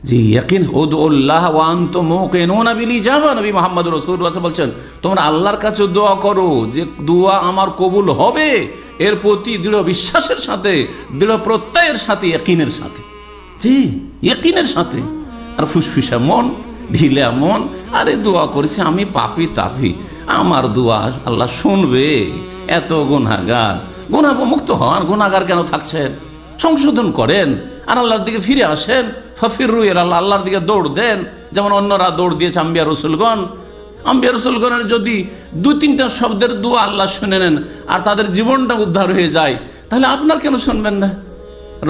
জি, ইয়াকিন উদউল্লাহ ওয়া আনতুম মুকিনুনা বিল ইজাবা। নবী মুহাম্মদ রাসূলুল্লাহ বলছেন, তোমরা আল্লাহর কাছে দোয়া করো যে দোয়া আমার কবুল হবে, এর প্রতি দৃঢ় বিশ্বাসের সাথে, দৃঢ় প্রত্যয়ের সাথে, ইয়াকিনের সাথে। জি, ইয়াকিনের সাথে। আর ফুসফুসা মন, ঢিলা মন, আরে দোয়া করেছি আমি পাপী তাপী, আমার দোয়া আল্লাহ শুনবে, এত গুনাহগার, গুনাহমুক্ত হন, গুনাহগার কেন থাকছেন, সংশোধন করেন আর আল্লাহর দিকে ফিরে আসেন। ফাফিরু ইলাল্লাহ, আল্লাহর দিকে দৌড় দেন, যেমন অন্যরা দৌড় দিয়েছে আম্বিয়া রসুলগণ। আম্বিয়া রসুলগণের যদি 2-3টা শব্দের দোয়া আল্লাহ শুনে নেন আর তাদের জীবনটা উদ্ধার হয়ে যায়, তাহলে আপনার কেন শুনবেন না?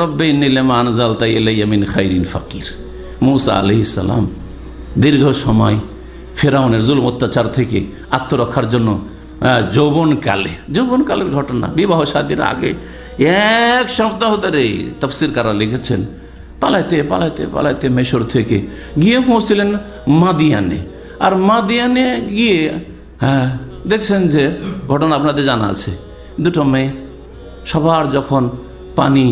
রব্বে ইন্নী লিমা আনজালতা ইলাইয়া মিন খাইরিন ফাকির। মূসা আলাইহিস সালাম দীর্ঘ সময় ফেরাউনের জুলুম অত্যাচার থেকে আত্মরক্ষার জন্য যৌবনকালের ঘটনা, বিবাহ শাদীর আগে 1 সপ্তাহ ধরে তাফসীরকাররা লিখেছেন পালাইতে পালাইতে পালাইতে মিশর থেকে গিয়ে পৌঁছলেন মাদিয়ানে। আর মাদিয়ানে গিয়ে দেখছেন যে ঘটনা আপনাদের জানা আছে, 2টো মেয়ে, সবার যখন পানি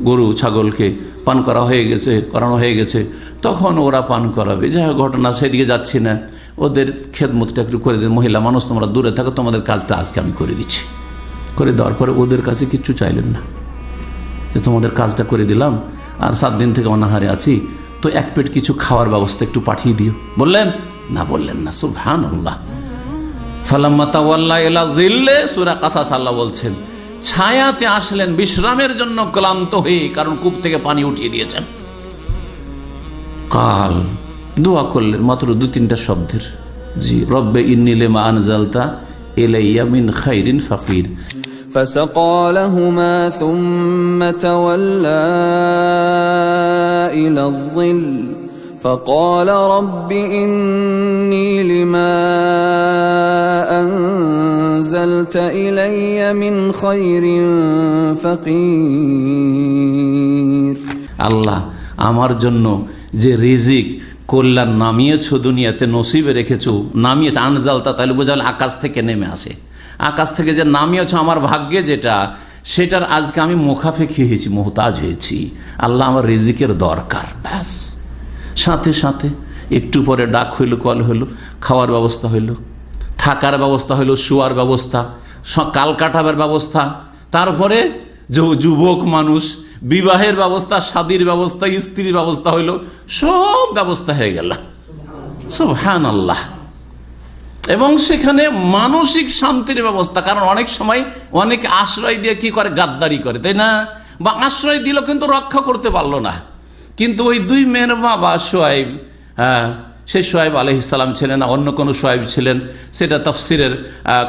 গরু ছাগলকে পান করানো হয়ে গেছে তখন ওরা পান করাবে। যাই হোক, ঘটনা সেদিকে যাচ্ছি না, ওদের খেদমতটা একটু করে দিন, মহিলা মানুষ তোমরা দূরে থাকো, তোমাদের কাজটা আজকে আমি করে দিচ্ছি। করে দেওয়ার পরে ওদের কাছে কিচ্ছু চাইলেন না, যে তোমাদের কাজটা করে দিলাম আর 7 দিন থেকে অনাহারে আছি, তো 1 পেট কিছু খাওয়ার ব্যবস্থা একটু পাঠিয়ে দিও। বললেন না? বললেন না। সুবহানাল্লাহ। ফালাম্মা তাওয়াল্লা ইলা যিল্লে, সূরা কাসাস আল্লাহ বলছেন, ছায়াতে আসলেন বিশ্রামের জন্য ক্লান্ত হয়ে, কারণ কূপ থেকে পানি উঠিয়ে দিয়েছেন। কাল, দোয়া করলেন মাত্র 2-3টা শব্দের। জি, রব্বে ইন্নী লিমা আনজালতা ইলাইয়া মিন খাইরিন ফাকির। فسقى لهما ثم تولى إلى الظل فقال رب إني لما أنزلت إلي من خير فقير। আল্লাহ, আমার জন্য যে রিজিক কল্যাণ নামিয়েছো, দুনিয়াতে নসিবে রেখেছো, নামিয়েছো, আনজালতা তাহলে বোঝাল আকাশ থেকে নেমে আসে, আকাশ থেকে যে নামিয়েছ আমার ভাগ্যে যেটা, সেটার আজকে আমি মুখাফেক্ষি হয়েছি, মোহতাজ হয়েছি। আল্লাহ, আমার রিজিকের দরকার। ব্যাস, সাথে সাথে একটু পরে ডাক হইল, কল হইল, খাওয়ার ব্যবস্থা হইল, থাকার ব্যবস্থা হইল, শোয়ার ব্যবস্থা, কাল কাটাবার ব্যবস্থা, তারপরে যুবক মানুষ বিবাহের ব্যবস্থা, শাদীর ব্যবস্থা, স্ত্রীর ব্যবস্থা হইল, সব ব্যবস্থা হয়ে গেল। সুবহানাল্লাহ। এবং সেখানে মানসিক শান্তির ব্যবস্থা, কারণ অনেক সময় অনেক আশ্রয় দিয়ে কি করে, গাদ্দারি করে, তাই না? বা আশ্রয় দিল কিন্তু রক্ষা করতে পারলো না। কিন্তু ওই 2 মেয়ের বাবা সোয়াইব, সেই সোয়াইব আলাইহিস সালাম ছিলেন না, অন্য কোনো সোয়াইব ছিলেন, সেটা তাফসিরের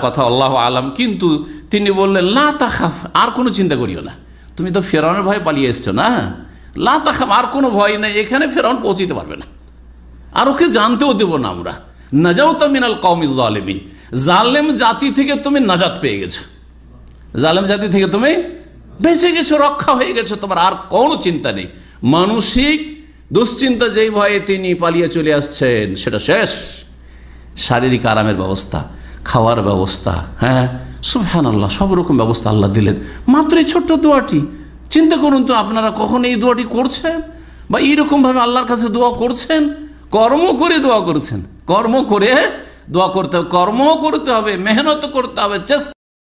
কথা, আল্লাহু আলাম। কিন্তু তিনি বললেন, লা তাখাফ, আর কোনো চিন্তা করিও না, তুমি তো ফেরাউনের ভয়ে পালিয়ে এসছো না, লা তাখাফ, আর কোনো ভয় নেই, এখানে ফেরাউন পৌঁছিতে পারবে না, আর ওকে জানতেও দেবো না আমরা। নাজাউতা মিনাল কওমিজ জালিমিন, জালেম জাতি থেকে তুমি নাজাত পেয়ে গেছো, জালেম জাতি থেকে তুমি বেঁচে গেছো, রক্ষা হয়ে গেছো, তোমার আর কোনো চিন্তা নেই। মানসিক দুশ্চিন্তা যেই ভয়ে তিনি পালিয়ে চলে আসছেন সেটা শেষ। শারীরিক আরামের ব্যবস্থা, খাওয়ার ব্যবস্থা, সুবহানাল্লাহ, সব রকম ব্যবস্থা আল্লাহ দিলেন মাত্র এই ছোট্ট দোয়াটি। চিন্তা করুন তো, আপনারা কখন এই দোয়াটি করছেন বা এইরকম ভাবে আল্লাহর কাছে দোয়া করছেন? কর্ম করে দোয়া করছেন, কর্ম করে দোয়া করতে হবে, কর্ম করতে হবে, মেহনত করতে হবে, চেষ্টা